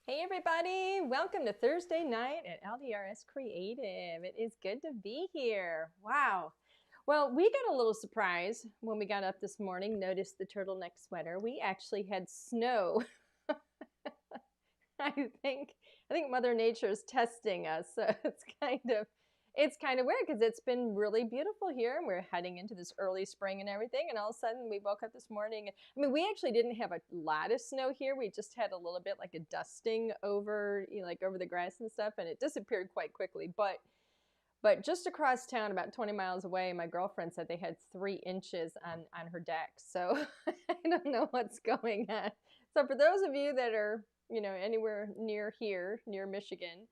Hey everybody, welcome to Thursday night at LDRS Creative. It is good to be here. Wow. Well, we got a little surprise when we got up this morning, noticed the turtleneck sweater. We actually had snow. I think Mother Nature is testing us. So it's kind of weird because it's been really beautiful here and we're heading into this early spring and everything, and all of a sudden we woke up this morning and I mean we actually didn't have a lot of snow here. We just had a little bit, like a dusting over, like over the grass and stuff, and it disappeared quite quickly. But just across town, about 20 miles away, my girlfriend said they had 3 inches on her deck. So I don't know what's going on. So for those of you that are, anywhere near here, near Michigan,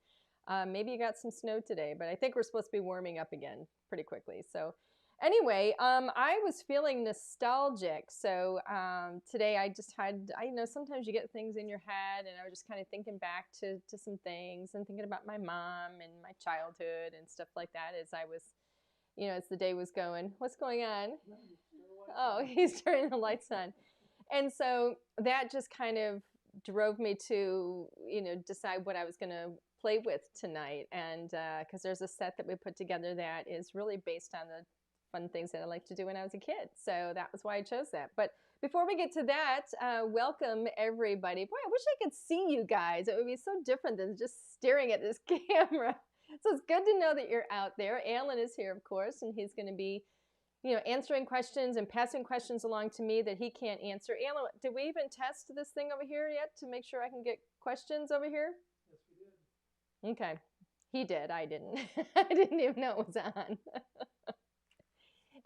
maybe you got some snow today, but I think we're supposed to be warming up again pretty quickly. So anyway, I was feeling nostalgic. So today I just had, sometimes you get things in your head, and I was just kind of thinking back to some things and thinking about my mom and my childhood and stuff like that as I was, as the day was going. What's going on? Oh, he's turning the lights on. And so that just kind of drove me to, decide what I was going to play with tonight. And because there's a set that we put together that is really based on the fun things that I like to do when I was a kid. So that was why I chose that. But before we get to that, welcome everybody. Boy, I wish I could see you guys. It would be so different than just staring at this camera. So it's good to know that you're out there. Alan is here, of course, and he's going to be, answering questions and passing questions along to me that he can't answer. Alan, did we even test this thing over here yet to make sure I can get questions over here? Yes, we did. Okay. He did. I didn't. I didn't even know it was on.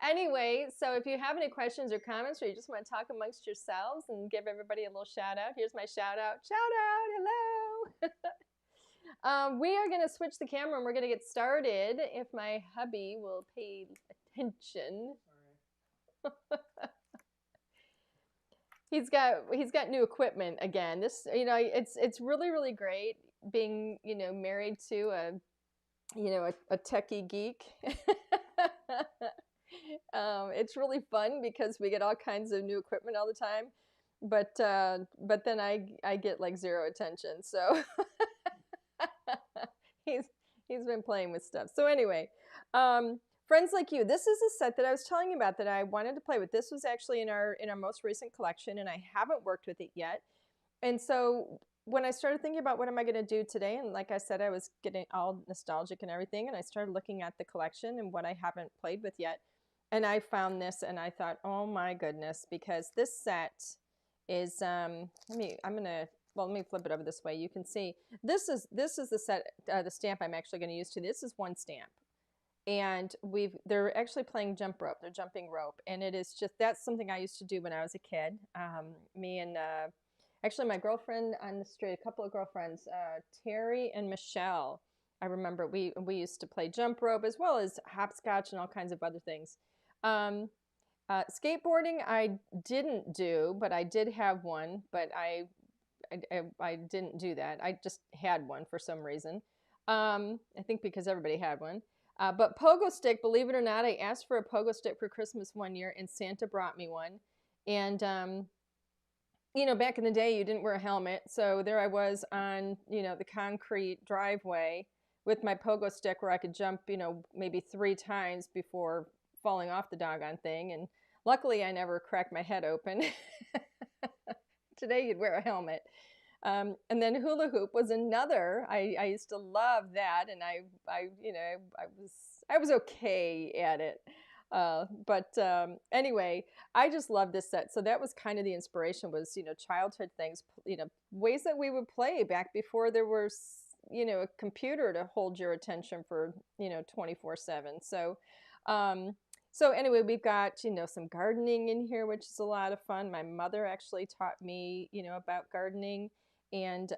Anyway, so if you have any questions or comments, or you just want to talk amongst yourselves and give everybody a little shout out, here's my shout out. Shout out. Hello. We are going to switch the camera and we're going to get started if my hubby will pay attention. He's got new equipment again. This, it's really great being, married to a techie geek. It's really fun because we get all kinds of new equipment all the time, but then I get like zero attention. So he's been playing with stuff. So anyway, friends like you, this is a set that I was telling you about that I wanted to play with. This was actually in our most recent collection, and I haven't worked with it yet. And so when I started thinking about what am I going to do today, and like I said, I was getting all nostalgic and everything, and I started looking at the collection and what I haven't played with yet. And I found this and I thought, oh my goodness, because this set is, let me flip it over this way. You can see this is the set, the stamp I'm actually going to use too. This is one stamp. And they're actually playing jump rope. They're jumping rope. And it is just, that's something I used to do when I was a kid. Me and, actually my girlfriend on the street, a couple of girlfriends, Terry and Michelle. I remember we used to play jump rope as well as hopscotch and all kinds of other things. Skateboarding I didn't do, but I did have one, but I didn't do that. I just had one for some reason. I think because everybody had one. But pogo stick, believe it or not, I asked for a pogo stick for Christmas one year and Santa brought me one. And, back in the day, you didn't wear a helmet. So there I was on, the concrete driveway with my pogo stick where I could jump, maybe 3 times before falling off the doggone thing. And luckily I never cracked my head open. Today you'd wear a helmet. And then hula hoop was another. I used to love that, and I was okay at it. But anyway, I just love this set. So that was kind of the inspiration, was, childhood things, ways that we would play back before there was, a computer to hold your attention for, 24/7. So anyway, we've got, some gardening in here, which is a lot of fun. My mother actually taught me, about gardening. And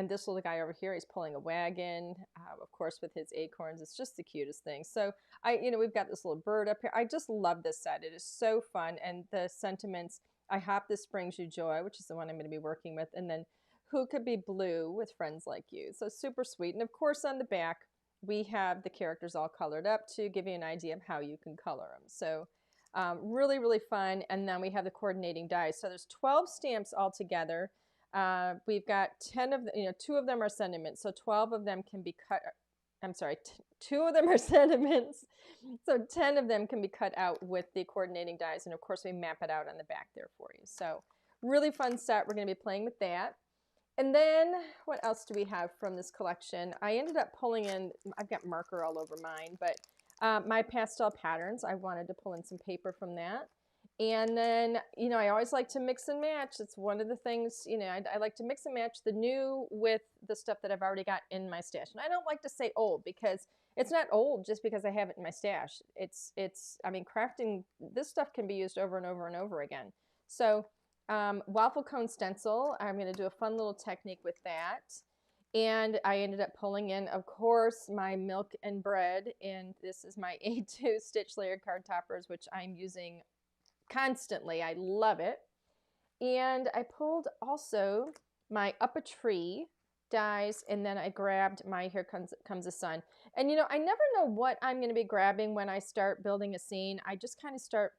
this little guy over here, he's pulling a wagon, of course, with his acorns. It's just the cutest thing. So we've got this little bird up here. I just love this set. It is so fun. And the sentiments, I hope this brings you joy, which is the one I'm going to be working with. And then who could be blue with friends like you? So super sweet. And of course, on the back, we have the characters all colored up to give you an idea of how you can color them. So really fun. And then we have the coordinating dies. So there's 12 stamps altogether. We've got 10 of the, 2 of them are sentiments, so 12 of them can be cut. I'm sorry, 2 of them are sentiments, so 10 of them can be cut out with the coordinating dies, and of course we map it out on the back there for you. So really fun set. We're going to be playing with that. And then what else do we have from this collection? I ended up pulling in, I've got marker all over mine, but my pastel patterns, I wanted to pull in some paper from that. And then, I always like to mix and match. It's one of the things, I like to mix and match the new with the stuff that I've already got in my stash. And I don't like to say old because it's not old just because I have it in my stash. I mean, crafting, this stuff can be used over and over and over again. So waffle cone stencil, I'm going to do a fun little technique with that. And I ended up pulling in, of course, my milk and bread. And this is my A2 stitch layered card toppers, which I'm using constantly. I love it. And I pulled also my Up a Tree dies, and then I grabbed my Here Comes the Sun. And I never know what I'm going to be grabbing when I start building a scene. I just kind of start,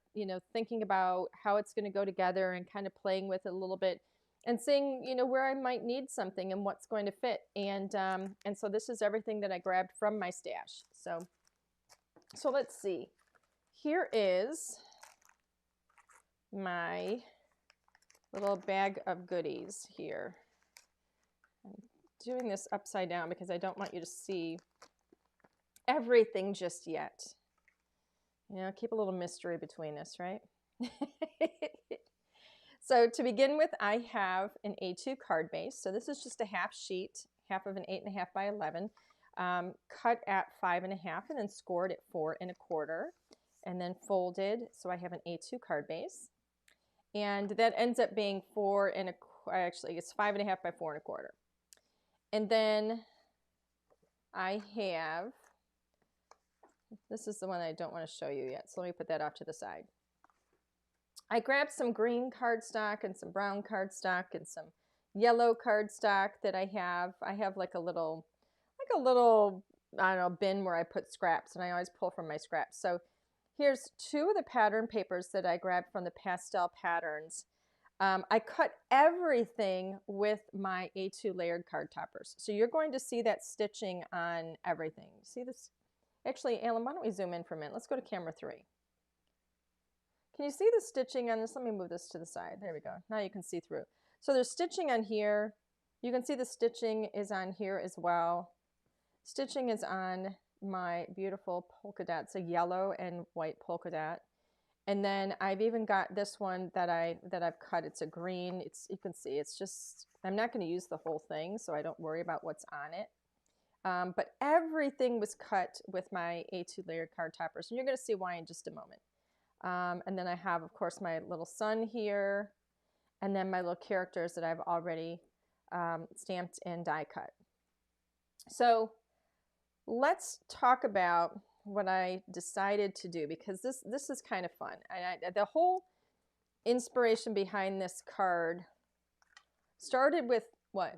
thinking about how it's going to go together and kind of playing with it a little bit and seeing, where I might need something and what's going to fit. And so this is everything that I grabbed from my stash. So let's see. Here is my little bag of goodies here. I'm doing this upside down because I don't want you to see everything just yet. Keep a little mystery between us, right? So to begin with, I have an A2 card base. So this is just a half sheet, half of an 8.5 by 11, cut at 5.5 and then scored at 4 1/4, and then folded. So I have an A2 card base. And that ends up being 4 1/4, actually it's 5.5 by 4 1/4. And then I have, this is the one I don't want to show you yet, so let me put that off to the side. I grabbed some green cardstock and some brown cardstock and some yellow cardstock that I have. I have like a little, I don't know, bin where I put scraps, and I always pull from my scraps. So here's 2 of the pattern papers that I grabbed from the pastel patterns. I cut everything with my A2 layered card toppers. So you're going to see that stitching on everything. See this? Actually, Alan, why don't we zoom in for a minute? Let's go to camera 3. Can you see the stitching on this? Let me move this to the side. There we go. Now you can see through. So there's stitching on here. You can see the stitching is on here as well. Stitching is on my beautiful polka dot. It's a yellow and white polka dot. And then I've even got this one that I've cut. It's a green. You can see it's just, I'm not going to use the whole thing, so I don't worry about what's on it. But everything was cut with my A2 layered card toppers, and you're going to see why in just a moment. And then I have, of course, my little sun here, and then my little characters that I've already stamped and die cut. So let's talk about what I decided to do, because this is kind of fun. The whole inspiration behind this card started with what?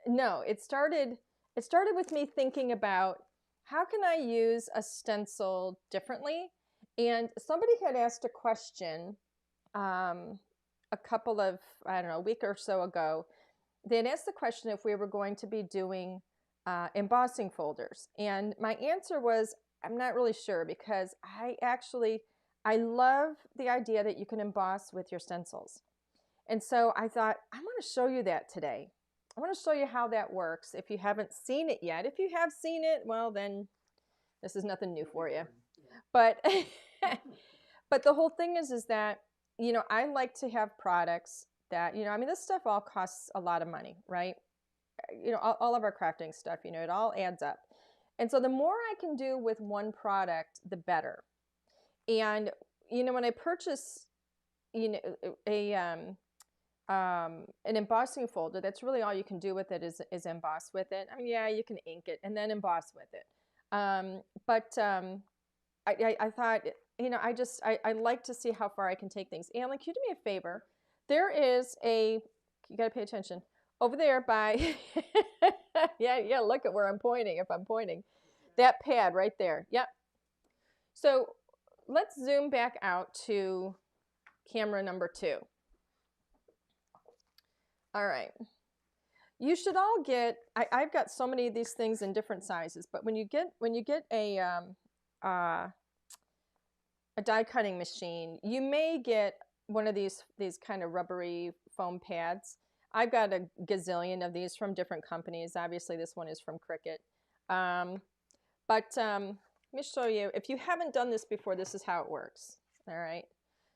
No, it started with me thinking about how can I use a stencil differently. And somebody had asked a question a couple of, I don't know, a week or so ago. They had asked the question if we were going to be doing embossing folders. And my answer was, I'm not really sure, because I love the idea that you can emboss with your stencils. And so I thought, I want to show you that today. I want to show you how that works if you haven't seen it yet. If you have seen it, well, then this is nothing new for you. But but the whole thing is that, I like to have products that, I mean, this stuff all costs a lot of money, right? All of our crafting stuff, it all adds up. And so the more I can do with one product, the better. And, when I purchase, an embossing folder, that's really all you can do with it is emboss with it. I mean, yeah, you can ink it and then emboss with it. I thought, I like to see how far I can take things. Alan, can you do me a favor? There is you got to pay attention. Over there by, yeah, look at where I'm pointing, if I'm pointing. That pad right there, yep. So let's zoom back out to camera number 2. All right. You should all get, I've got so many of these things in different sizes, but when you get uh, a die cutting machine, you may get one of these kind of rubbery foam pads. I've got a gazillion of these from different companies. Obviously, this one is from Cricut. Let me show you. If you haven't done this before, this is how it works. All right.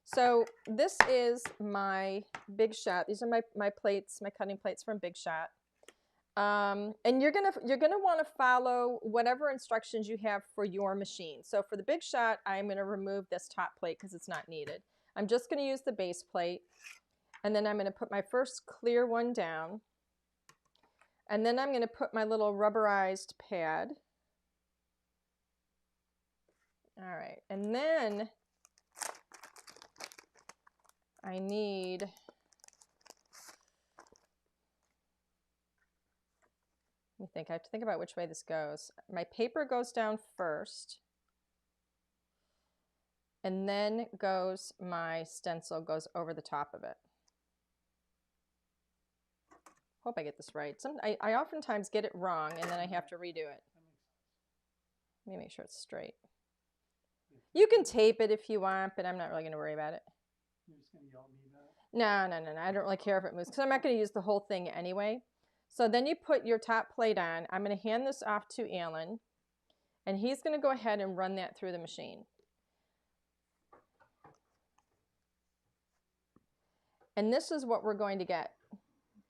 So this is my Big Shot. These are my plates, my cutting plates from Big Shot. And you're gonna want to follow whatever instructions you have for your machine. So for the Big Shot, I'm gonna remove this top plate because it's not needed. I'm just gonna use the base plate, and then I'm gonna put my first clear one down, and then I'm gonna put my little rubberized pad. All right, and then I need, let me think. I have to think about which way this goes. My paper goes down first, and then goes my stencil goes over the top of it. Hope I get this right. I oftentimes get it wrong, and then I have to redo it. Let me make sure it's straight. You can tape it if you want, but I'm not really going to worry about it. You're just going to yell at me about it? No. I don't really care if it moves, because I'm not going to use the whole thing anyway. So then you put your top plate on. I'm going to hand this off to Alan, and he's going to go ahead and run that through the machine. And this is what we're going to get.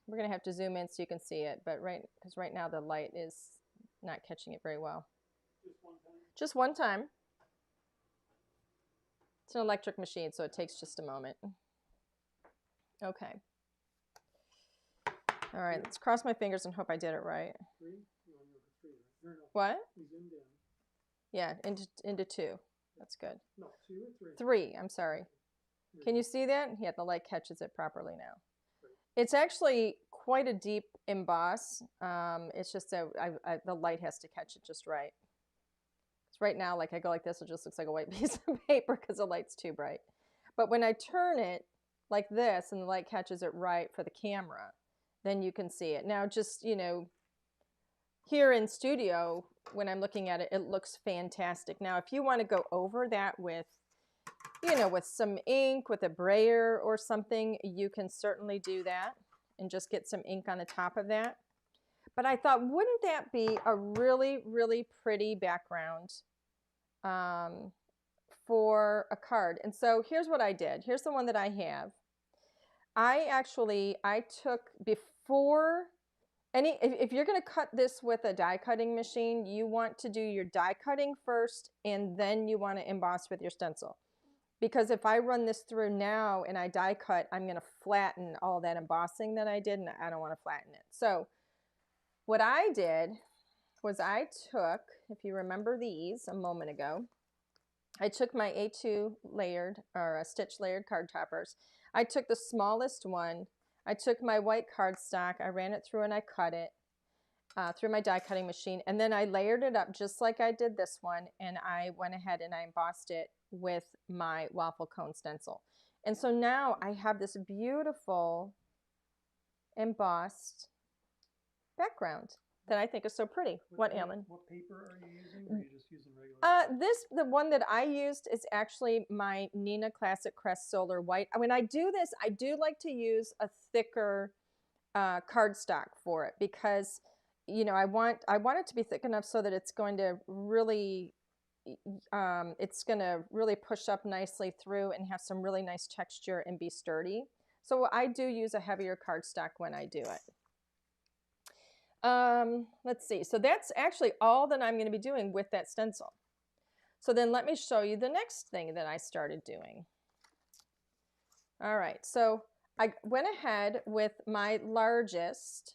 We're going to have to zoom in so you can see it, but because right now the light is not catching it very well. Just one time? Just one time. It's an electric machine, so it takes just a moment. Okay. All right, let's cross my fingers and hope I did it right. 3? You want to go for 3, right? No. What? We zoomed in. Yeah, into 2. That's good. No, 2 or 3? 3, I'm sorry. Can you see that? Yeah, the light catches it properly now. It's actually quite a deep emboss. It's just the light has to catch it just right. So right now, like I go like this, it just looks like a white piece of paper because the light's too bright. But when I turn it like this and the light catches it right for the camera, then you can see it. Now just, here in studio, when I'm looking at it, it looks fantastic. Now, if you want to go over that with, with some ink, with a brayer or something, you can certainly do that and just get some ink on the top of that. But I thought, wouldn't that be a really, really pretty background for a card? And so here's what I did. Here's the one that I have. I took before if you're going to cut this with a die cutting machine, you want to do your die cutting first, and then you want to emboss with your stencil. Because if I run this through now and I die cut, I'm going to flatten all that embossing that I did, and I don't want to flatten it. So what I did was I took, if you remember these a moment ago, I took my A2 layered or stitch layered card toppers. I took the smallest one. I took my white cardstock. I ran it through and I cut it through my die cutting machine. And then I layered it up just like I did this one. And I went ahead and I embossed it with my waffle cone stencil. And so now I have this beautiful embossed background that I think is so pretty. What, Alan? What paper are you using, or are you just using regular? The one that I used is actually my Neenah Classic Crest Solar White. When I do this, I do like to use a thicker cardstock for it because, I want it to be thick enough so that it's going to really, push up nicely through and have some really nice texture and be sturdy. So I do use a heavier cardstock when I do it. Let's see. So that's actually all that I'm going to be doing with that stencil. So then let me show you the next thing that I started doing. All right. So I went ahead with my largest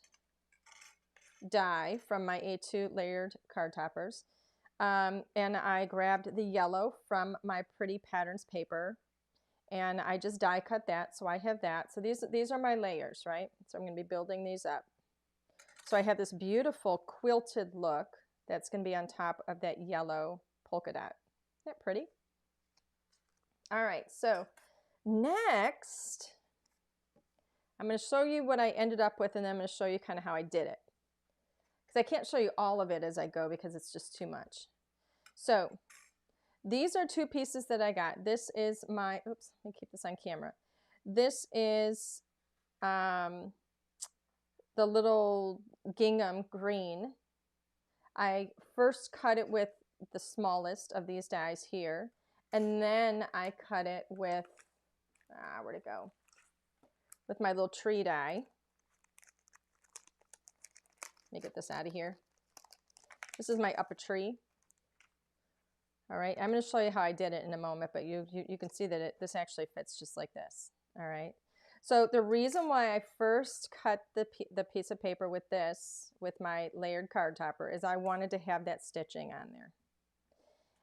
die from my A2 layered card toppers. And I grabbed the yellow from my Pretty Patterns paper, and I just die cut that. So I have that. So these are my layers, right? So I'm going to be building these up. So I have this beautiful quilted look that's going to be on top of that yellow polka dot. Isn't that pretty? All right, so next I'm going to show you what I ended up with, and then I'm going to show you kind of how I did it. Because I can't show you all of it as I go because it's just too much. So these are two pieces that I got. This is my, oops, let me keep this on camera. This is the little gingham green. I first cut it with the smallest of these dies here, and then I cut it with, where'd it go? With my little tree die. Let me get this out of here. This is my up a tree. All right, I'm going to show you how I did it in a moment, but you can see that this actually fits just like this. All right. So the reason why I first cut the piece of paper with this, with my layered card topper, is I wanted to have that stitching on there.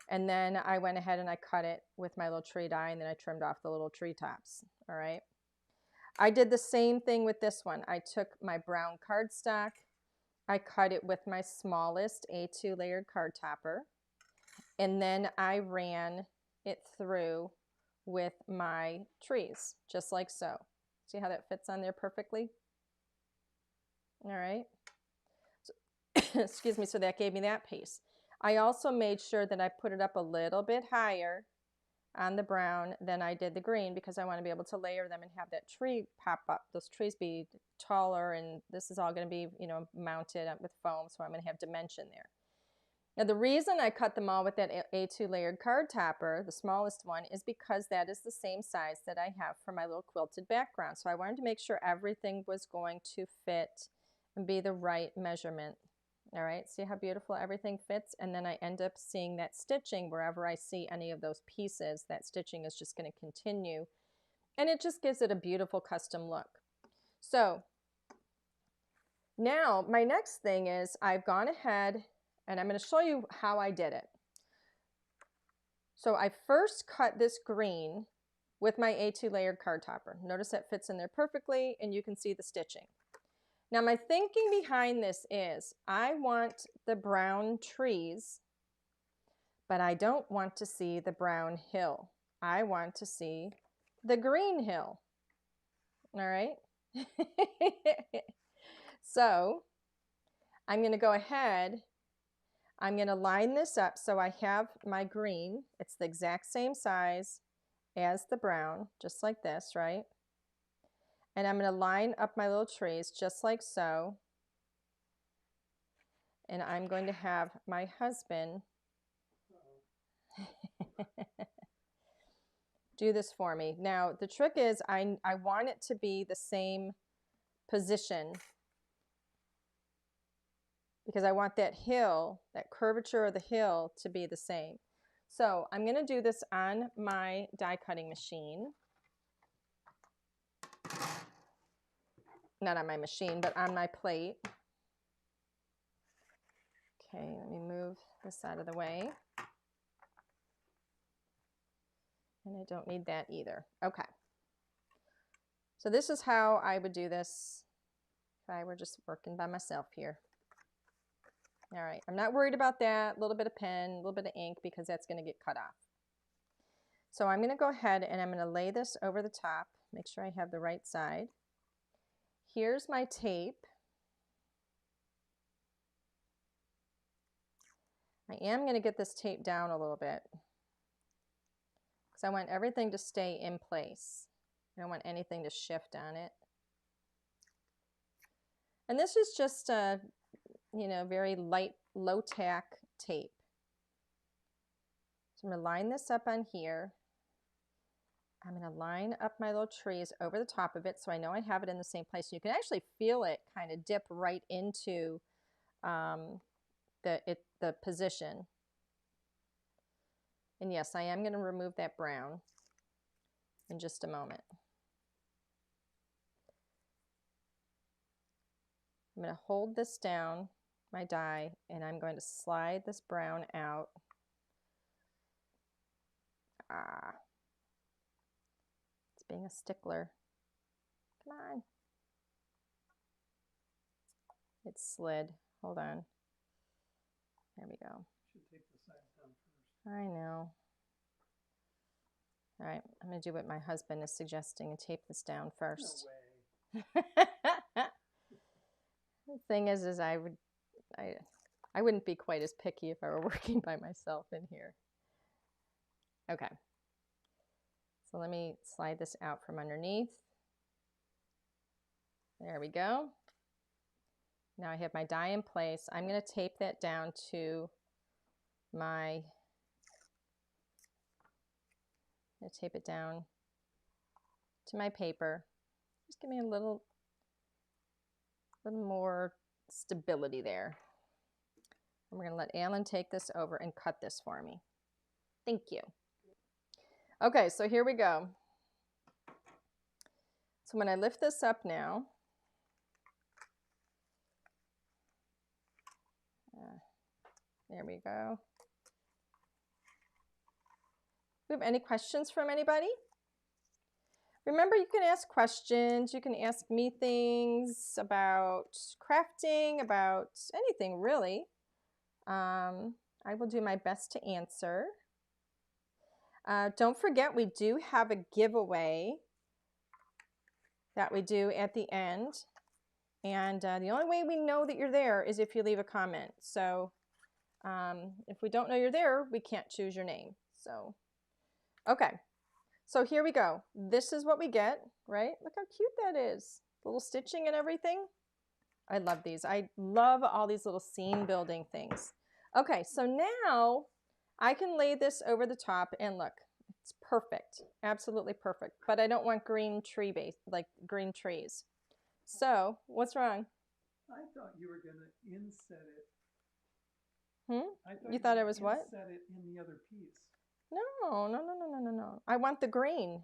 And then I went ahead and I cut it with my little tree die, and then I trimmed off the little tree tops. All right. I did the same thing with this one. I took my brown cardstock. I cut it with my smallest A2 layered card topper. And then I ran it through with my trees, just like so. See how that fits on there perfectly? All right. So, excuse me, so that gave me that piece. I also made sure that I put it up a little bit higher on the brown than I did the green, because I want to be able to layer them and have that tree pop up, those trees be taller, and this is all going to be, you know, mounted up with foam, so I'm going to have dimension there. Now the reason I cut them all with that A2 layered card topper, the smallest one, is because that is the same size that I have for my little quilted background. So I wanted to make sure everything was going to fit and be the right measurement. All right, see how beautiful everything fits? And then I end up seeing that stitching wherever I see any of those pieces. That stitching is just going to continue, and it just gives it a beautiful custom look. So now my next thing is I've gone ahead and I'm going to show you how I did it. So I first cut this green with my A2 layered card topper. Notice that fits in there perfectly, and you can see the stitching. Now my thinking behind this is I want the brown trees, but I don't want to see the brown hill. I want to see the green hill. All right. So I'm going to go ahead. I'm going to line this up so I have my green. It's the exact same size as the brown, just like this, right? And I'm going to line up my little trees just like so. And I'm going to have my husband do this for me. Now, the trick is I want it to be the same position, because I want that hill, that curvature of the hill, to be the same. So I'm going to do this on my die cutting machine. Not on my machine, but on my plate. Okay, let me move this out of the way. And I don't need that either. Okay. So this is how I would do this if I were just working by myself here. All right, I'm not worried about that. A little bit of pen, a little bit of ink, because that's going to get cut off. So I'm going to go ahead and I'm going to lay this over the top. Make sure I have the right side. Here's my tape. I am going to get this tape down a little bit, because I want everything to stay in place. I don't want anything to shift on it. And this is just a, you know, very light, low tack tape. So I'm going to line this up on here. I'm going to line up my little trees over the top of it so I know I have it in the same place. You can actually feel it kind of dip right into the position. And yes, I am going to remove that brown in just a moment. I'm going to hold this down, my die, and I'm going to slide this brown out. It's being a stickler. Come on. It slid. Hold on. There we go. Should take the sides down first. I know. All right, I'm going to do what my husband is suggesting and tape this down first. No way. The thing is I wouldn't be quite as picky if I were working by myself in here. Okay. So let me slide this out from underneath. There we go. Now I have my die in place. I'm going to tape that down to my, I'm going to tape it down to my paper. Just give me a little more stability there. And we're going to let Alan take this over and cut this for me. Thank you. Okay, so here we go. So when I lift this up now, there we go. Do we have any questions from anybody? Remember, you can ask questions. You can ask me things about crafting, about anything really. I will do my best to answer. Don't forget, we do have a giveaway that we do at the end. And the only way we know that you're there is if you leave a comment. So if we don't know you're there, we can't choose your name. So, okay. So here we go. This is what we get, right? Look how cute that is. Little stitching and everything. I love these. I love all these little scene building things. Okay, so now I can lay this over the top and look, it's perfect. Absolutely perfect. But I don't want green tree base, like green trees. So what's wrong? I thought you were going to inset it. You thought I was what? Inset it in the other piece. No. I want the green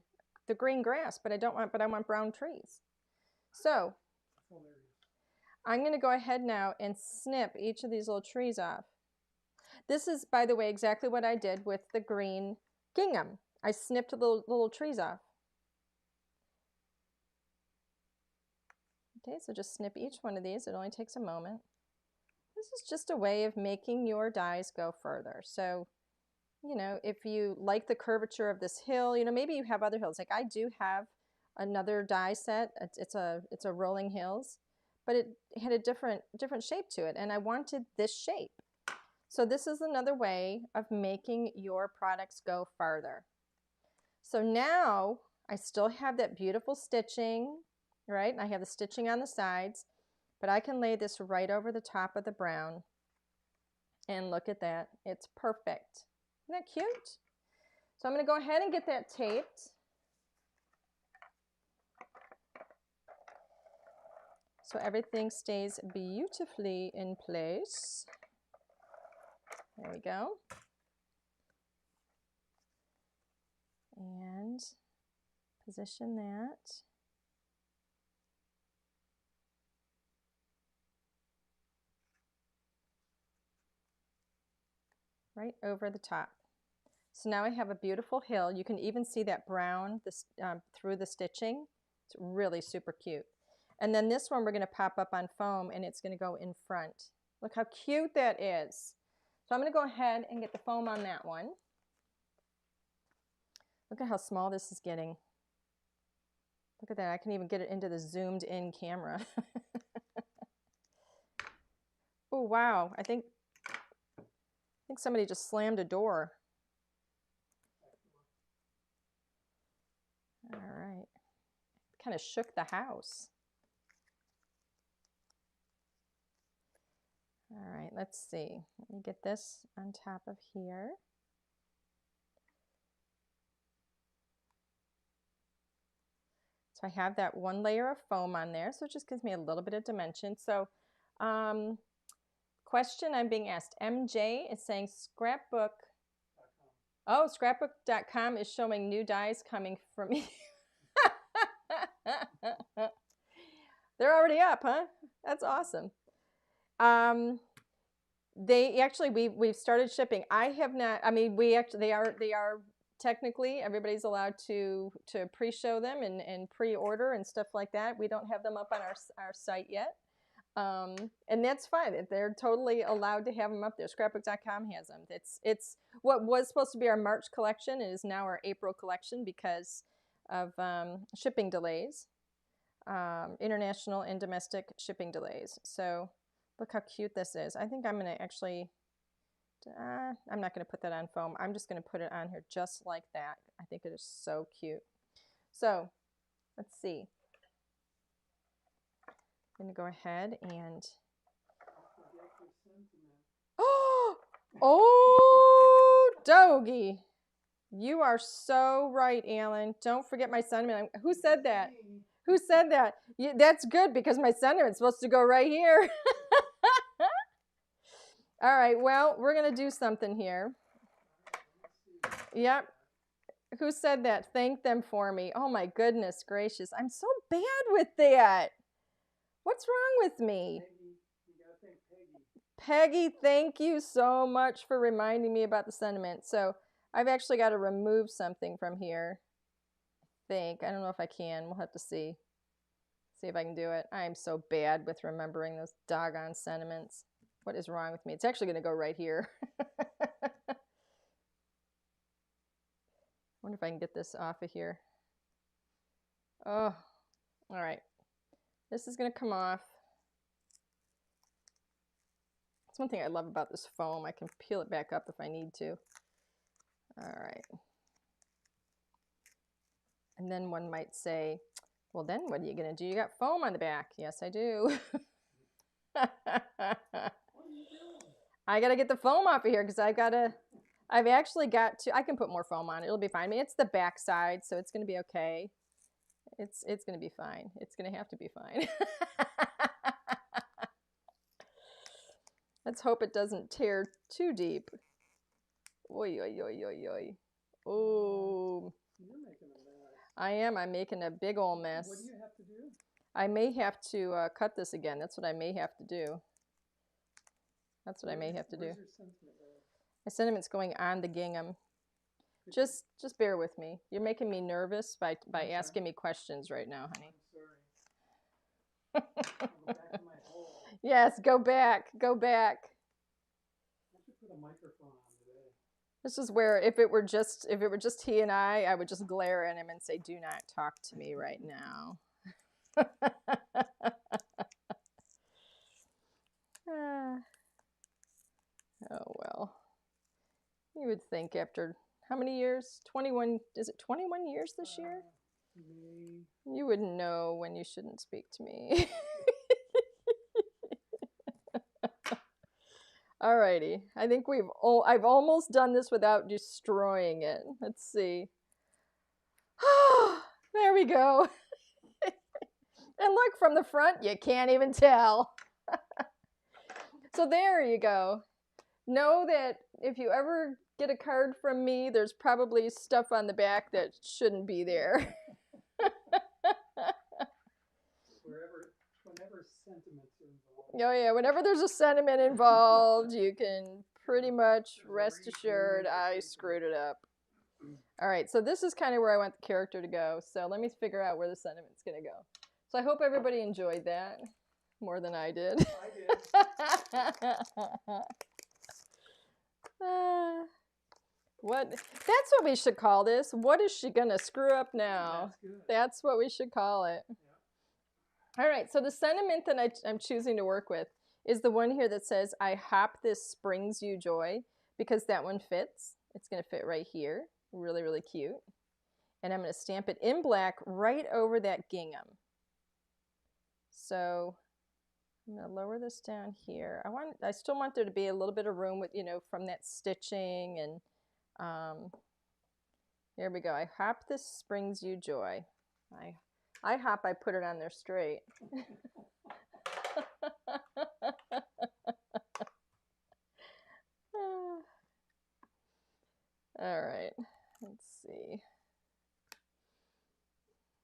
grass, but I want brown trees. So I'm going to go ahead now and snip each of these little trees off. This is, by the way, exactly what I did with the green gingham. I snipped the little trees off. Okay, so just snip each one of these. It only takes a moment. This is just a way of making your dies go further. So, you know, if you like the curvature of this hill, you know, maybe you have other hills. Like I do have another die set. It's a rolling hills, but it had a different shape to it, and I wanted this shape. So this is another way of making your products go farther. So now I still have that beautiful stitching, right? And I have the stitching on the sides, but I can lay this right over the top of the brown. And look at that. It's perfect. Isn't that cute? So I'm going to go ahead and get that taped. So everything stays beautifully in place. There we go. And position that. Right over the top. So now I have a beautiful hill. You can even see that brown through the stitching. It's really super cute. And then this one we're going to pop up on foam, and it's going to go in front. Look how cute that is. So I'm going to go ahead and get the foam on that one. Look at how small this is getting. Look at that. I can even get it into the zoomed in camera. Oh, wow. I think somebody just slammed a door. All right. Kind of shook the house. All right, let's see. Let me get this on top of here. So I have that one layer of foam on there, so it just gives me a little bit of dimension. So question I'm being asked, MJ is saying scrapbook. Oh, scrapbook.com is showing new dies coming from me. They're already up, huh? That's awesome. They actually, we've started shipping. I have not, I mean, they are technically, everybody's allowed to pre-show them and pre-order and stuff like that. We don't have them up on our site yet. And that's fine. They're totally allowed to have them up there. Scrapbook.com has them. It's what was supposed to be our March collection. It is now our April collection because of shipping delays. international and domestic shipping delays. So look how cute this is. I think I'm going to actually, I'm not going to put that on foam. I'm just going to put it on here just like that. I think it is so cute. So let's see. I'm going to go ahead and, oh, doggy. You are so right, Alan. Don't forget my sentiment. Who said that? Who said that? That's good because my sentiment's supposed to go right here. All right, well, we're going to do something here. Yep. Who said that? Thank them for me. Oh my goodness gracious. I'm so bad with that. What's wrong with me? Peggy, thank you so much for reminding me about the sentiment. So I've actually got to remove something from here. I don't know if I can. We'll have to see. See if I can do it. I am so bad with remembering those doggone sentiments. What is wrong with me? It's actually going to go right here. I wonder if I can get this off of here. Oh, all right. This is going to come off. That's one thing I love about this foam. I can peel it back up if I need to. All right. And then one might say, well, then what are you going to do? You got foam on the back. Yes, I do. I got to get the foam off of here because I've actually got to, I can put more foam on it. It'll be fine. I mean, it's the back side, so it's going to be okay. It's going to be fine. It's going to have to be fine. Let's hope it doesn't tear too deep. Oy, oy, oy, oy, oy. Oh. You're making a mess. I am. I'm making a big old mess. What do you have to do? I may have to cut this again. That's what I may have to do. That's what I may have to do. Where's your sentiment there? My sentiment's going on the gingham. Just bear with me. You're making me nervous by asking me questions right now, honey. I'm sorry. I'll go back to my hole. Yes, go back. Go back. I should put a microphone on today. This is where if it were just he and I would just glare at him and say, "Do not talk to me right now." Oh well. You would think after how many years? 21, is it 21 years this year? You would know when you shouldn't speak to me. Alrighty, I think I've almost done this without destroying it. Let's see. There we go. And look, from the front, you can't even tell. So there you go. Know that if you ever get a card from me, there's probably stuff on the back that shouldn't be there. Whenever sentiments are involved. Oh yeah, whenever there's a sentiment involved, you can pretty much rest assured I screwed it up. All right, so this is kind of where I want the character to go. So let me figure out where the sentiment's going to go. So I hope everybody enjoyed that more than I did. I did. What? That's what we should call this. What is she going to screw up now? That's good. That's what we should call it. Yeah. All right, so the sentiment that I'm choosing to work with is the one here that says, I hope this brings you joy, because that one fits. It's going to fit right here. Really, really cute. And I'm going to stamp it in black right over that gingham. So I'm going to lower this down here. I still want there to be a little bit of room with, from that stitching, and here we go. I hope this brings you joy. I hope I put it on there straight. All right, let's see.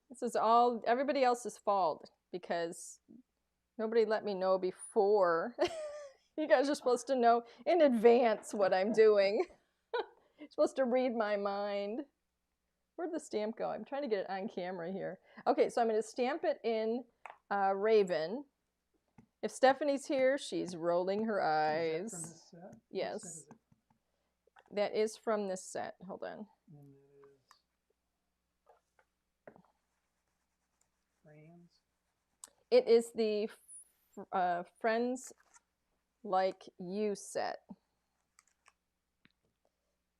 This is all everybody else's fault because nobody let me know before. You guys are supposed to know in advance what I'm doing. You're supposed to read my mind. Where'd the stamp go? I'm trying to get it on camera here. Okay, so I'm going to stamp it in Raven. If Stephanie's here, she's rolling her eyes. Is that from this set? Yes. What set is it? That is from this set. Hold on. And it is crayons. It is the Friends Like You set.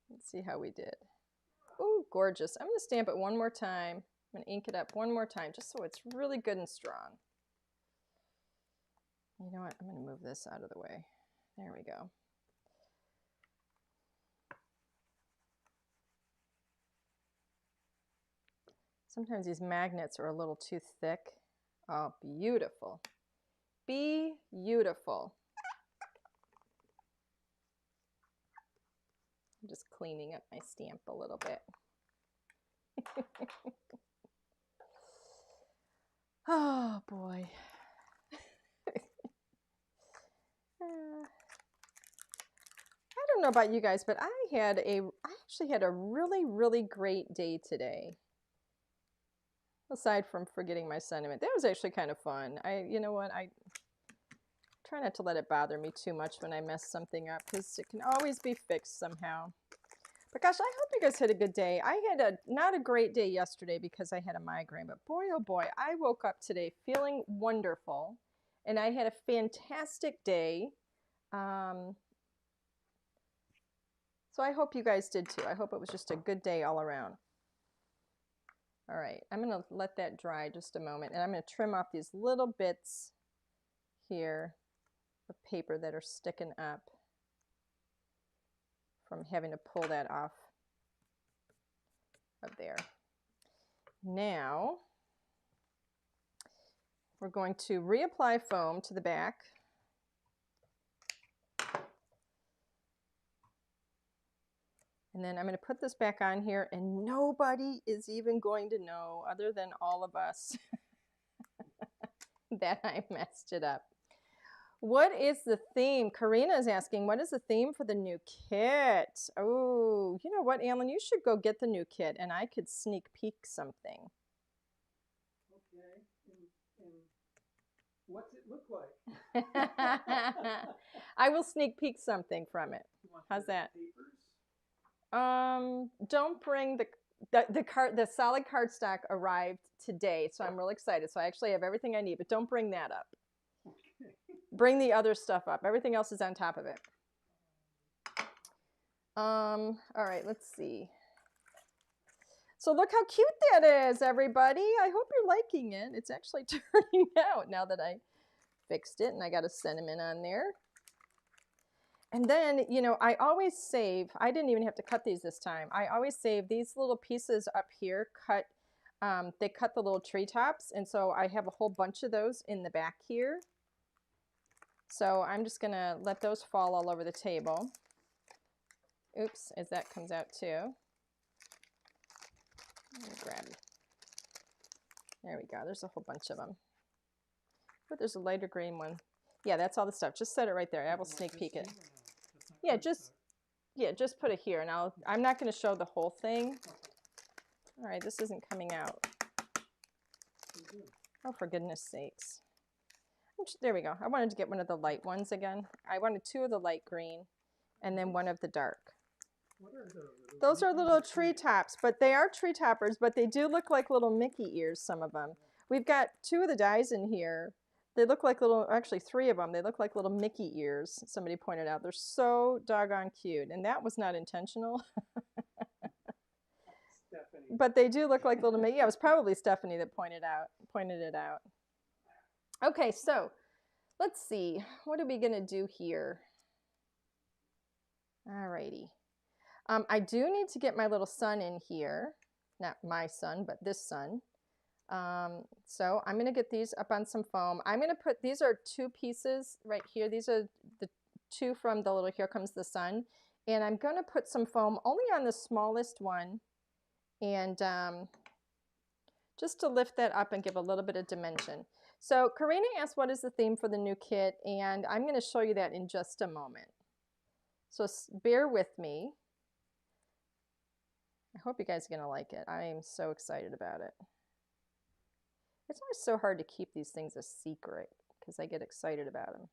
Let's see how we did. Ooh, gorgeous. I'm going to stamp it one more time. I'm going to ink it up one more time just so it's really good and strong. You know what? I'm going to move this out of the way. There we go. Sometimes these magnets are a little too thick. Oh, beautiful. Beautiful. I'm just cleaning up my stamp a little bit. Oh boy. I don't know about you guys, but I actually had a really great day today. Aside from forgetting my sentiment, that was actually kind of fun. You know what, I try not to let it bother me too much when I mess something up, because it can always be fixed somehow. But gosh, I hope you guys had a good day. I had not a great day yesterday because I had a migraine, but boy, oh boy, I woke up today feeling wonderful, and I had a fantastic day. So I hope you guys did too. I hope it was just a good day all around. All right, I'm going to let that dry just a moment, and I'm going to trim off these little bits here of paper that are sticking up from having to pull that off of there. Now, we're going to reapply foam to the back. And then I'm going to put this back on here, and nobody is even going to know, other than all of us, that I messed it up. What is the theme? Karina is asking, what is the theme for the new kit? Oh, you know what, Alan? You should go get the new kit, and I could sneak peek something. Okay. And what's it look like? I will sneak peek something from it. How's that? Papers? Don't bring the solid cardstock arrived today, so I'm real excited. So I actually have everything I need, but don't bring that up. Okay. Bring the other stuff up. Everything else is on top of it. All right, let's see. So look how cute that is, everybody. I hope you're liking it. It's actually turning out now that I fixed it, and I got a sentiment on there. And then, you know, I always save, I didn't even have to cut these this time. I always save these little pieces up here, they cut the little treetops, and so I have a whole bunch of those in the back here. So I'm just going to let those fall all over the table. Oops, as that comes out too. Let me grab it. There we go. There's a whole bunch of them. But there's a lighter green one. Yeah, that's all the stuff. Just set it right there. I will sneak peek it. Yeah, just put it here, and I'm not going to show the whole thing. All right, this isn't coming out. Oh, for goodness sakes. There we go. I wanted to get one of the light ones again. I wanted two of the light green and then one of the dark. What are those? Those are little tree tops, but they are tree toppers, but they do look like little Mickey ears, some of them. We've got two of the dies in here. They look like little, actually three of them, they look like little Mickey ears, somebody pointed out. They're so doggone cute, and that was not intentional. Stephanie. But they do look like little Mickey. Yeah, it was probably Stephanie that pointed it out. Okay, so let's see. What are we going to do here? Alrighty. I do need to get my little sun in here. Not my sun, but this sun. So I'm going to get these up on some foam. I'm going to put, these are two pieces right here. These are the two from the little Here Comes the Sun. And I'm going to put some foam only on the smallest one. And just to lift that up and give a little bit of dimension. So Karina asked, what is the theme for the new kit? And I'm going to show you that in just a moment. So bear with me. I hope you guys are going to like it. I am so excited about it. It's always so hard to keep these things a secret because I get excited about them.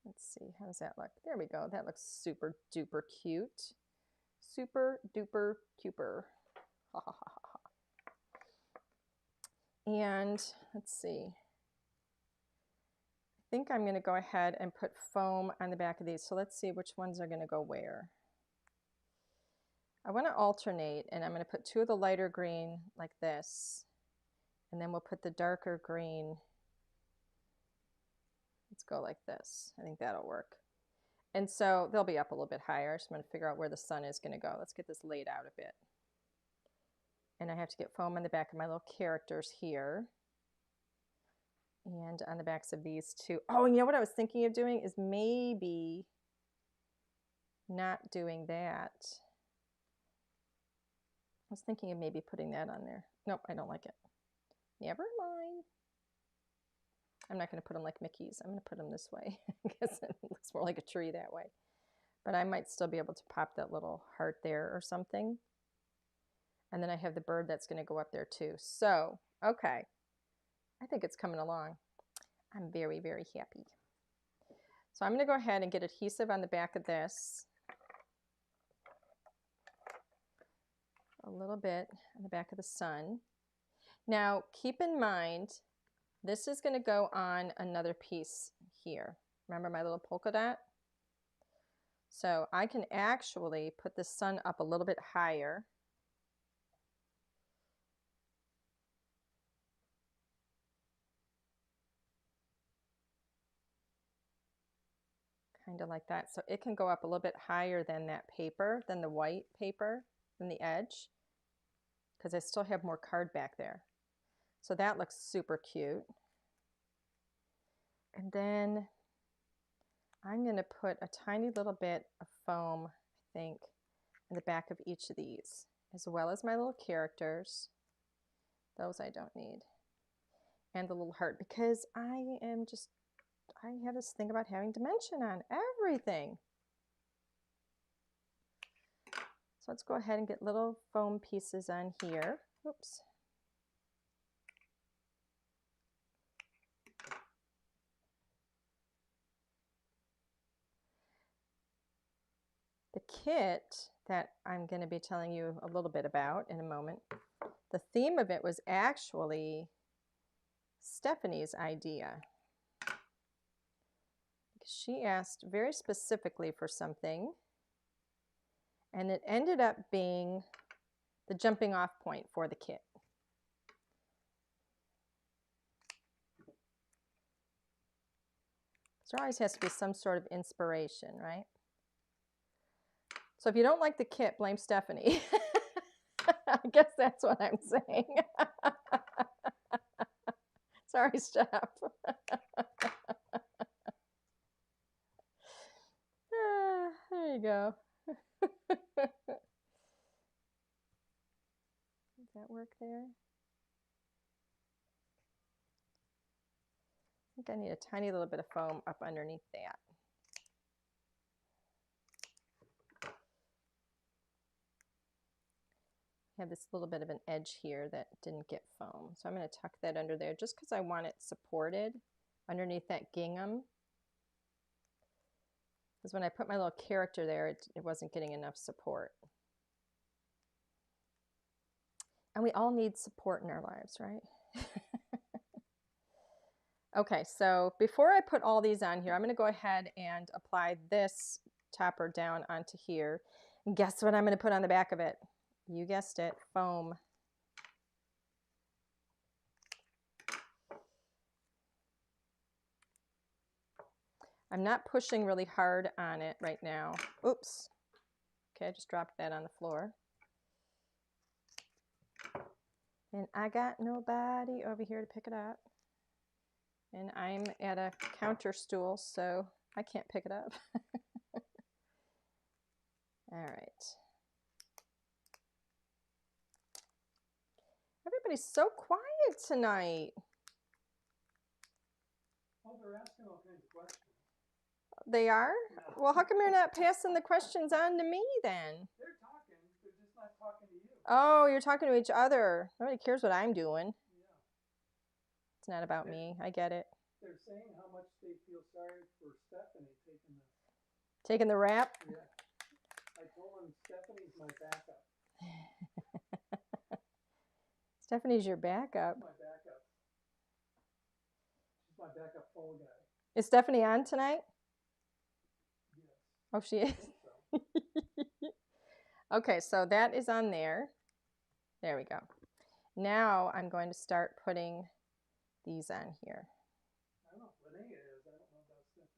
Let's see, how does that look? There we go. That looks super duper cute. Super duper cuper. Ha ha ha ha. And let's see. I think I'm going to go ahead and put foam on the back of these. So let's see which ones are going to go where. I want to alternate, and I'm going to put 2 of the lighter green like this, and then we'll put the darker green. Let's go like this. I think that'll work. And so they'll be up a little bit higher. So I'm going to figure out where the sun is going to go. Let's get this laid out a bit. And I have to get foam on the back of my little characters here. And on the backs of these 2. Oh, you know what I was thinking of doing is maybe not doing that. I was thinking of maybe putting that on there. Nope, I don't like it. Never mind. I'm not going to put them like Mickey's. I'm going to put them this way. I guess it looks more like a tree that way. But I might still be able to pop that little heart there or something. And then I have the bird that's going to go up there too. So, okay. I think it's coming along. I'm very, very happy. So I'm going to go ahead and get adhesive on the back of this. A little bit on the back of the sun. Now, keep in mind, this is going to go on another piece here. Remember my little polka dot? So I can actually put the sun up a little bit higher. Kind of like that. So it can go up a little bit higher than that paper, than the white paper, than the edge, because I still have more card back there. So that looks super cute. And then I'm going to put a tiny little bit of foam, I think, in the back of each of these, as well as my little characters. Those I don't need. And the little heart, because I have this thing about having dimension on everything. So let's go ahead and get little foam pieces on here. Oops. The kit that I'm going to be telling you a little bit about in a moment, the theme of it was actually Stephanie's idea. She asked very specifically for something, and it ended up being the jumping off point for the kit. There always has to be some sort of inspiration, right? So if you don't like the kit, blame Stephanie. I guess that's what I'm saying. Sorry, Steph. There you go. Does that work there? I think I need a tiny little bit of foam up underneath that. I have this little bit of an edge here that didn't get foam. So I'm going to tuck that under there just because I want it supported underneath that gingham. Because when I put my little character there, it wasn't getting enough support. And we all need support in our lives, right? Okay, so before I put all these on here, I'm going to go ahead and apply this topper down onto here. And guess what I'm going to put on the back of it? You guessed it, foam. I'm not pushing really hard on it right now. Oops. Okay, I just dropped that on the floor. And I got nobody over here to pick it up. And I'm at a counter stool, so I can't pick it up. All right. Everybody's so quiet tonight. Oh, they're asking all kinds of questions. They are? Yeah. Well, how come you're not passing the questions on to me then? They're talking, they're just not talking to you. Oh, you're talking to each other. Nobody cares what I'm doing. Yeah. It's not about me. I get it. They're saying how much they feel sorry for Stephanie Taking the rap? Yeah. I told them Stephanie's my backup. Stephanie's your backup. My backup. my backup phone guy. Is Stephanie on tonight? Yes. Oh, she is. So, Okay, so that is on there. There we go. Now I'm going to start putting these on here. I don't know. Renee is. I don't know about Stephanie.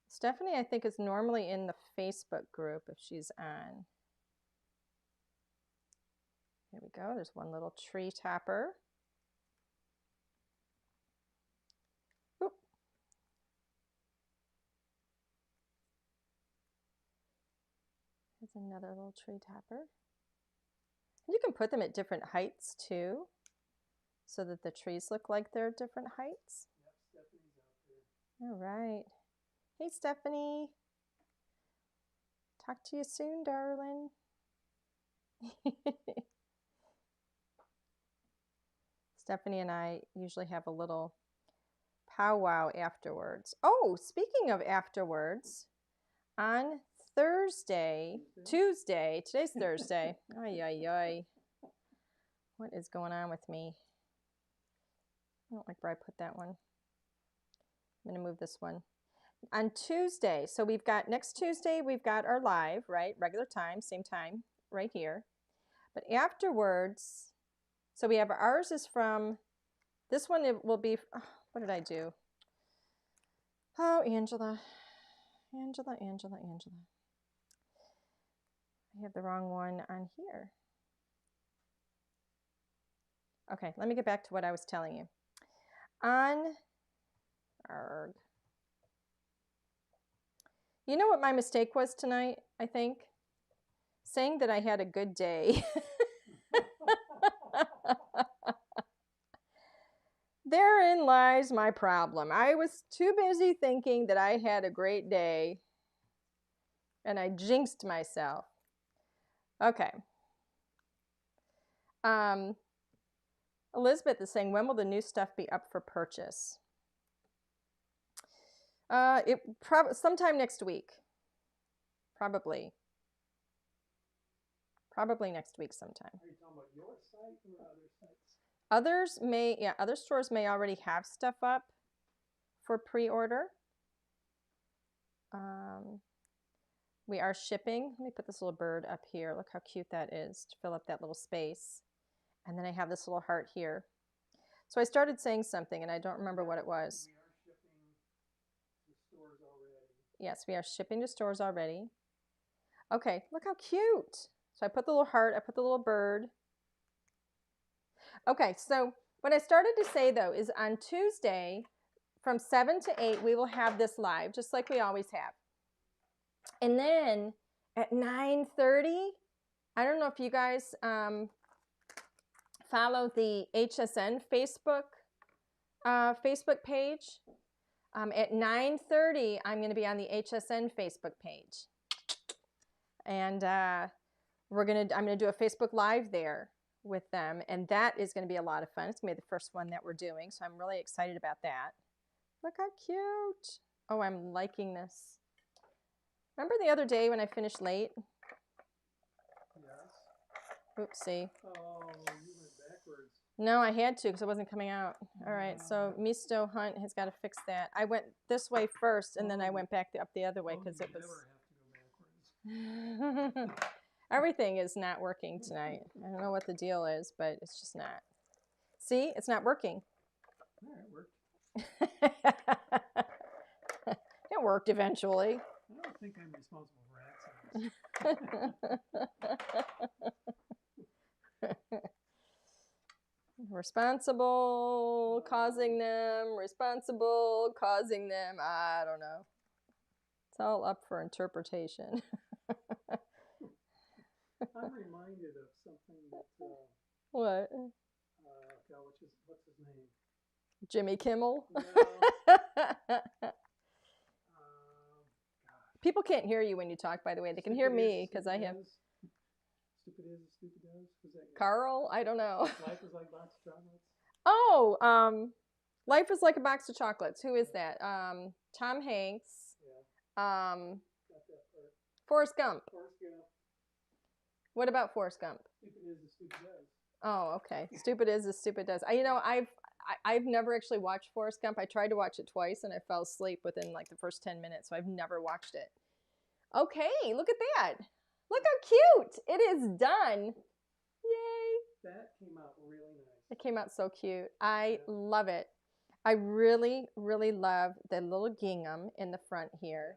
Stephanie, I think, is normally in the Facebook group if she's on. Here we go. There's one little tree topper. Oop. There's another little tree topper. You can put them at different heights too, so that the trees look like they're different heights. Yep, Stephanie's out there. All right. Hey, Stephanie. Talk to you soon, darling. Stephanie and I usually have a little powwow afterwards. Oh, speaking of afterwards, on Tuesday, today's Thursday. Ay, ay, ay. What is going on with me? I don't like where I put that one. I'm going to move this one. On Tuesday, so we've got next Tuesday, we've got our live, right? Regular time, same time, right here. But afterwards, so we have ours is from, this one it will be, oh, what did I do? Oh, Angela. I have the wrong one on here. Okay, let me get back to what I was telling you. You know what my mistake was tonight, I think? Saying that I had a good day. Therein lies my problem. I was too busy thinking that I had a great day, and I jinxed myself. Okay. Elizabeth is saying, when will the new stuff be up for purchase? Sometime next week. Probably next week sometime. Are you talking about your site or other sites? Other stores may already have stuff up for pre-order. We are shipping. Let me put this little bird up here. Look how cute that is to fill up that little space. And then I have this little heart here. So I started saying something and I don't remember what it was. We are shipping to stores already. Yes, we are shipping to stores already. Okay, look how cute. So I put the little heart, I put the little bird. Okay, so what I started to say though is on Tuesday from 7 to 8, we will have this live, just like we always have. And then at 9:30, I don't know if you guys follow the HSN Facebook page. At 9:30, I'm going to be on the HSN Facebook page. And I'm going to do a Facebook Live there with them. And that is going to be a lot of fun. It's going to be the first one that we're doing. So I'm really excited about that. Look how cute. Oh, I'm liking this. Remember the other day when I finished late? Yes. Oopsie. Oh, you went backwards. No, I had to because it wasn't coming out. All right, so Misto Hunt has got to fix that. I went this way first, and then I went back up the other way because it was... Never have to go backwards. Everything is not working tonight. I don't know what the deal is, but it's just not. See, it's not working. Yeah, it worked. It worked eventually. I don't think I'm responsible for accidents. Responsible causing them, responsible causing them. I don't know. It's all up for interpretation. I'm reminded of something that. What? What's his name? Jimmy Kimmel? No. People can't hear you when you talk, by the way. They can hear me because I have... Stupid is. Who's that guy? Carl? I don't know. Life is like a box of chocolates. Oh, Life is like a box of chocolates. Who is that? Tom Hanks. Yeah. Forrest Gump. Forrest Gump. What about Forrest Gump? Stupid is as stupid does. Oh, okay. Stupid is as stupid does. I've never actually watched Forrest Gump. I tried to watch it twice and I fell asleep within like the first 10 minutes, so I've never watched it. Okay, look at that. Look how cute. It is done. Yay. That came out really nice. It came out so cute. I love it. I really, really love the little gingham in the front here.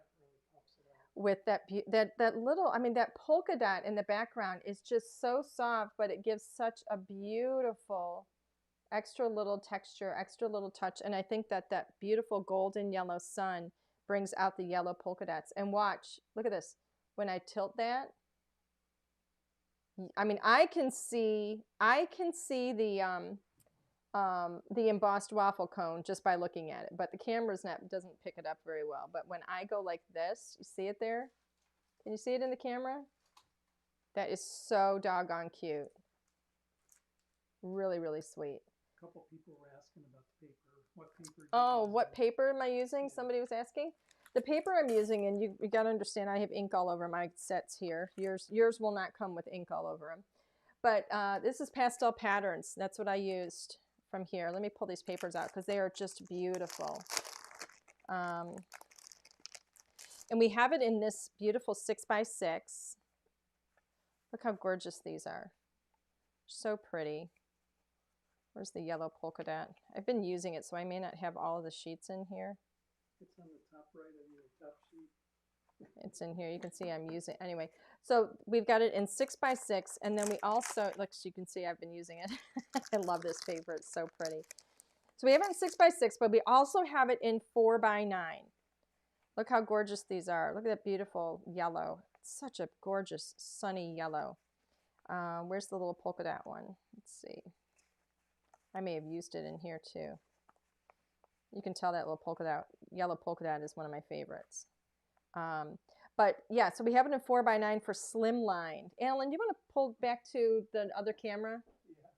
With that little, I mean, that polka dot in the background is just so soft, but it gives such a beautiful extra little texture, extra little touch. And I think that that beautiful golden yellow sun brings out the yellow polka dots. And watch, look at this. When I tilt that, I mean, I can see the embossed waffle cone just by looking at it, but the camera's doesn't pick it up very well. But when I go like this, you see it there? Can you see it in the camera? That is so doggone cute. Really, really sweet. A couple people were asking about the paper. What paper? Oh, what paper am I using? Somebody was asking. The paper I'm using, and you got to understand, I have ink all over my sets here. Yours will not come with ink all over them. But this is Pastel Patterns. That's what I used from here. Let me pull these papers out because they are just beautiful. And we have it in this beautiful 6x6. Look how gorgeous these are. So pretty. Where's the yellow polka dot? I've been using it, so I may not have all of the sheets in here. It's on the top right of your top sheet. It's in here. You can see I'm using it. Anyway, so we've got it in 6x6, and then we also, like you can see I've been using it. I love this paper. It's so pretty. So we have it in 6x6, but we also have it in 4x9. Look how gorgeous these are. Look at that beautiful yellow. It's such a gorgeous sunny yellow. Where's the little polka dot one? Let's see. I may have used it in here too. You can tell that little polka dot, yellow polka dot is one of my favorites. But yeah, so we have it in 4x9 for slimline. Alan, do you want to pull back to the other camera? Yeah.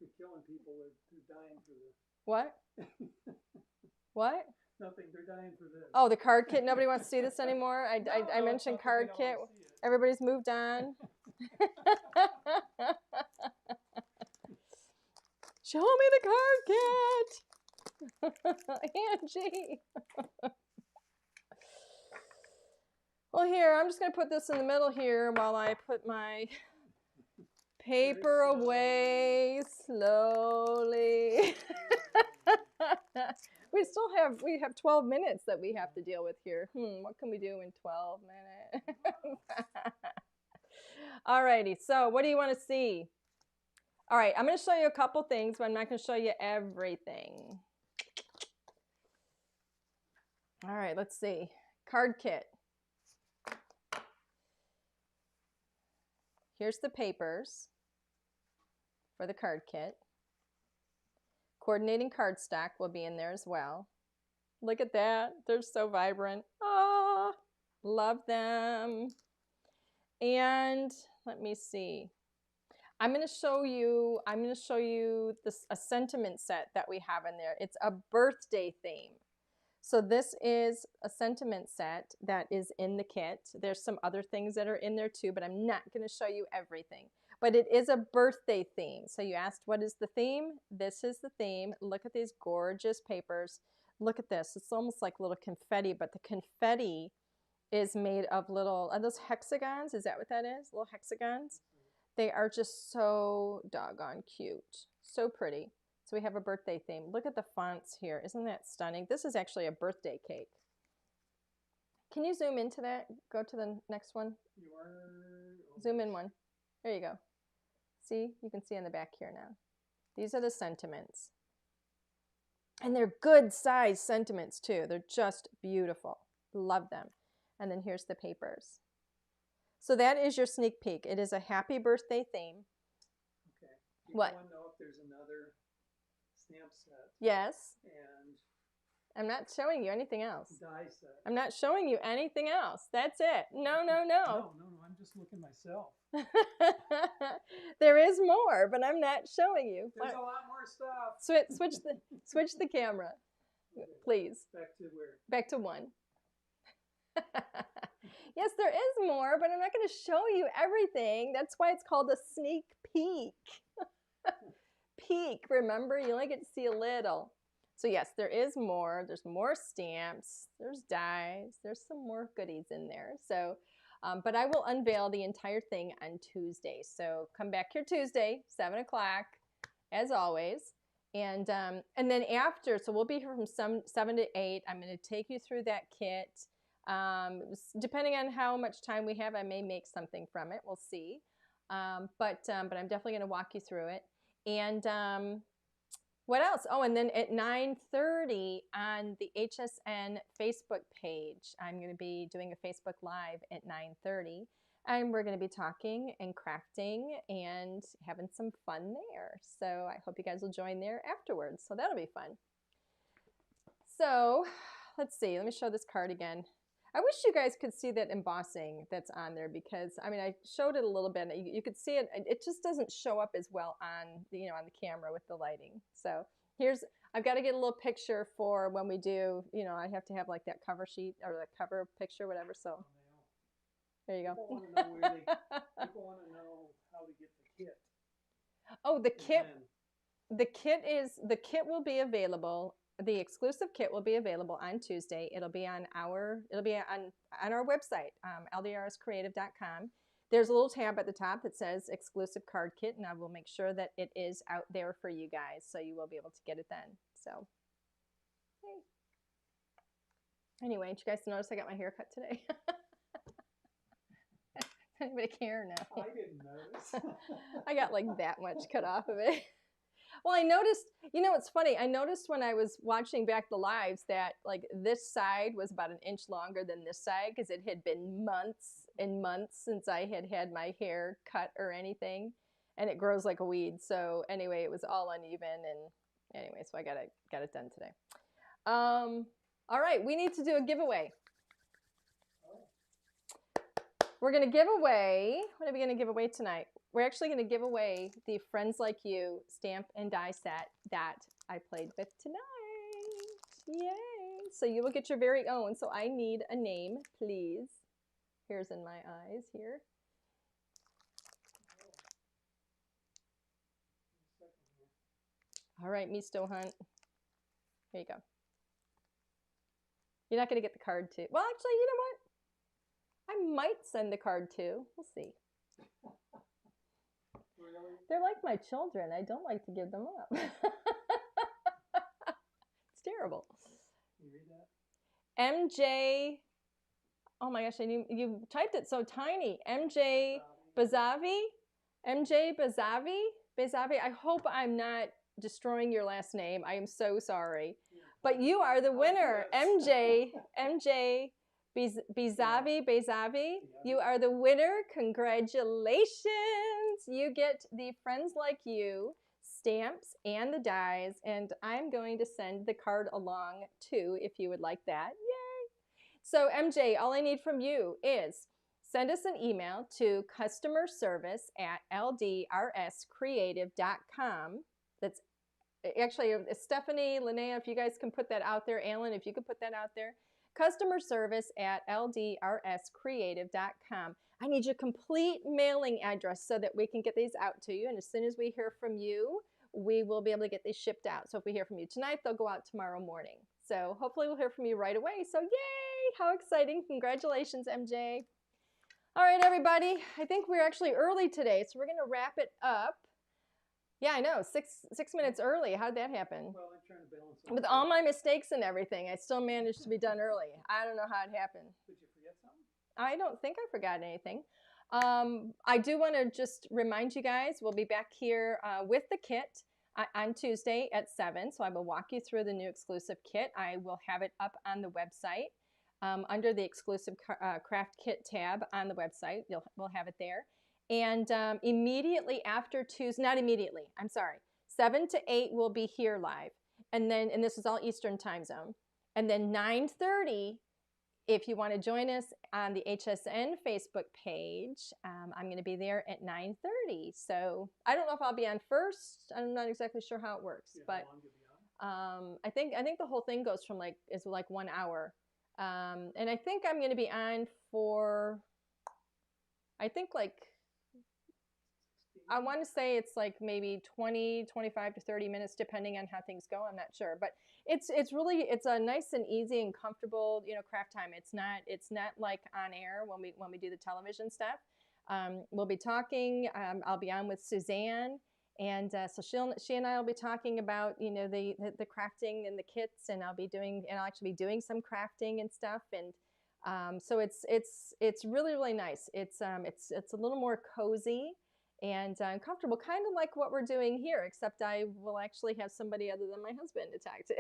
You're killing people. They're dying for this. What? What? Nothing. They're dying for this. Oh, the card kit. Nobody wants to see this anymore. I mentioned card kit. Everybody's moved on. Show me the card kit. Angie. Well, here, I'm just going to put this in the middle here while I put my paper away slowly. We have 12 minutes that we have to deal with here. What can we do in 12 minutes? Alrighty, so what do you want to see? All right, I'm going to show you a couple things, but I'm not going to show you everything. All right, let's see. Card kit. Here's the papers for the card kit. Coordinating cardstock will be in there as well. Look at that. They're so vibrant. Ah, love them. And let me see. I'm going to show you a sentiment set that we have in there. It's a birthday theme. So this is a sentiment set that is in the kit. There's some other things that are in there too, but I'm not going to show you everything. But it is a birthday theme. So you asked, what is the theme? This is the theme. Look at these gorgeous papers. Look at this. It's almost like little confetti, but the confetti is made of little, are those hexagons? Is that what that is? Little hexagons? They are just so doggone cute. So pretty. So we have a birthday theme. Look at the fonts here. Isn't that stunning? This is actually a birthday cake. Can you zoom into that? Go to the next one. Zoom in one. There you go. See? You can see in the back here now. These are the sentiments. And they're good size sentiments too. They're just beautiful. Love them. And then here's the papers. So that is your sneak peek. It is a happy birthday theme. Okay. What? I want to know if there's another stamp set. Yes. And I'm not showing you anything else. die set. I'm not showing you anything else. That's it. No. No, I'm just looking myself. There is more, but I'm not showing you. There's a lot more stuff. Switch the camera, please. Back to where? Back to one. Yes, there is more, but I'm not going to show you everything. That's why it's called a sneak peek. peek. Remember, you only get to see a little. So yes, there is more. There's more stamps. There's dies. There's some more goodies in there. So, but I will unveil the entire thing on Tuesday. So come back here Tuesday, 7 o'clock, as always. And then after, so we'll be here from 7 to 8. I'm going to take you through that kit. Depending on how much time we have, I may make something from it. We'll see. But I'm definitely going to walk you through it. And what else? Oh, and then at 9:30 on the HSN Facebook page, I'm going to be doing a Facebook Live at 9:30. And we're going to be talking and crafting and having some fun there. So I hope you guys will join there afterwards. So that'll be fun. So let's see. Let me show this card again. I wish you guys could see that embossing that's on there, because I mean, I showed it a little bit. You could see it. It just doesn't show up as well on the, on the camera with the lighting. So I've got to get a little picture for when we do, I have to have like that cover sheet or the cover picture, whatever. So there you go. People want to know people want to know how to get the kit. Oh, the kit will be available. The exclusive kit will be available on Tuesday. It'll be on our website, LDRScreative.com. There's a little tab at the top that says exclusive card kit, and I will make sure that it is out there for you guys, so you will be able to get it then. So, hey. Anyway, did you guys notice I got my hair cut today? Does anybody care now? I didn't notice. I got like that much cut off of it. Well, I noticed, it's funny. I noticed when I was watching back the lives that like this side was about an inch longer than this side, because it had been months and months since I had had my hair cut or anything, and it grows like a weed. So anyway, it was all uneven, and anyway, so I got it done today. All right, we need to do a giveaway. We're going to give away, what are we going to give away tonight? We're actually going to give away the Friends Like You stamp and die set that I played with tonight. Yay! So you will get your very own. So I need a name, please. Here's in my eyes here. All right, Misto Hunt. Here you go. You're not going to get the card too. Well, actually, you know what? I might send the card too. We'll see. Really? They're like my children. I don't like to give them up. It's terrible. You read that? MJ. Oh my gosh, you typed it so tiny. MJ Bazavi. MJ Bazavi. Bazavi. I hope I'm not destroying your last name. I am so sorry. But you are the winner. MJ Bezavi, you are the winner. Congratulations. You get the Friends Like You stamps and the dies, and I'm going to send the card along too if you would like that. Yay. So MJ, all I need from you is send us an email to customerservice@ldrscreative.com. That's actually Stephanie, Linnea, if you guys can put that out there. Alan, if you could put that out there. customerservice@ldrscreative.com. I need your complete mailing address so that we can get these out to you. And as soon as we hear from you, we will be able to get these shipped out. So if we hear from you tonight, they'll go out tomorrow morning. So hopefully we'll hear from you right away. So yay! How exciting. Congratulations, MJ. All right, everybody. I think we're actually early today, so we're going to wrap it up. Yeah, I know. Six minutes early. How did that happen? Well, I'm trying to balance it. With all my mistakes and everything, I still managed to be done early. I don't know how it happened. Did you forget something? I don't think I forgot anything. I do want to just remind you guys, we'll be back here with the kit on Tuesday at 7. So I will walk you through the new exclusive kit. I will have it up on the website under the exclusive craft kit tab on the website. We'll have it there. And immediately after Tuesday, not immediately, I'm sorry, 7 to 8 we'll be here live. And this is all Eastern time zone. And then 9:30, if you want to join us on the HSN Facebook page, I'm going to be there at 9:30. So I don't know if I'll be on first. I'm not exactly sure how it works, but I think the whole thing goes from is 1 hour. And I think I'm going to be on for, I think I want to say it's like maybe 20, 25 to 30 minutes, depending on how things go. I'm not sure, but it's really, it's a nice and easy and comfortable, craft time. It's not like on air when we do the television stuff. We'll be talking. I'll be on with Suzanne, and so she and I will be talking about the crafting and the kits, and I'll actually be doing some crafting and stuff, and so it's really really nice. It's a little more cozy and comfortable, kind of like what we're doing here, except I will actually have somebody other than my husband to talk to.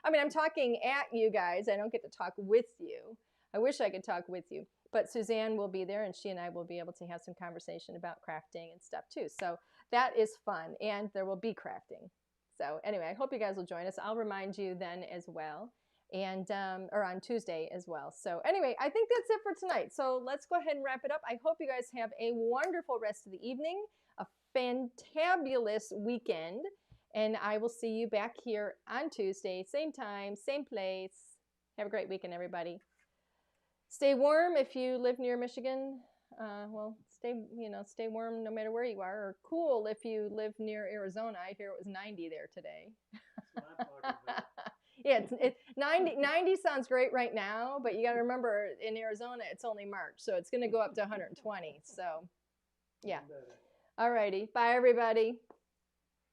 I mean, I'm talking at you guys. I don't get to talk with you. I wish I could talk with you. But Suzanne will be there, and she and I will be able to have some conversation about crafting and stuff too. So that is fun, and there will be crafting. So anyway, I hope you guys will join us. I'll remind you then as well, and or on Tuesday as well. So anyway, I think that's it for tonight. So let's go ahead and wrap it up. I hope you guys have a wonderful rest of the evening, a fantabulous weekend, and I will see you back here on Tuesday, same time, same place. Have a great weekend, everybody. Stay warm if you live near Michigan. Well, stay warm no matter where you are, or cool if you live near Arizona. I hear it was 90 there today. That's what I'm talking about. Yeah, it's 90 sounds great right now, but you got to remember in Arizona it's only March, so it's going to go up to 120. So, yeah. All righty. Bye, everybody.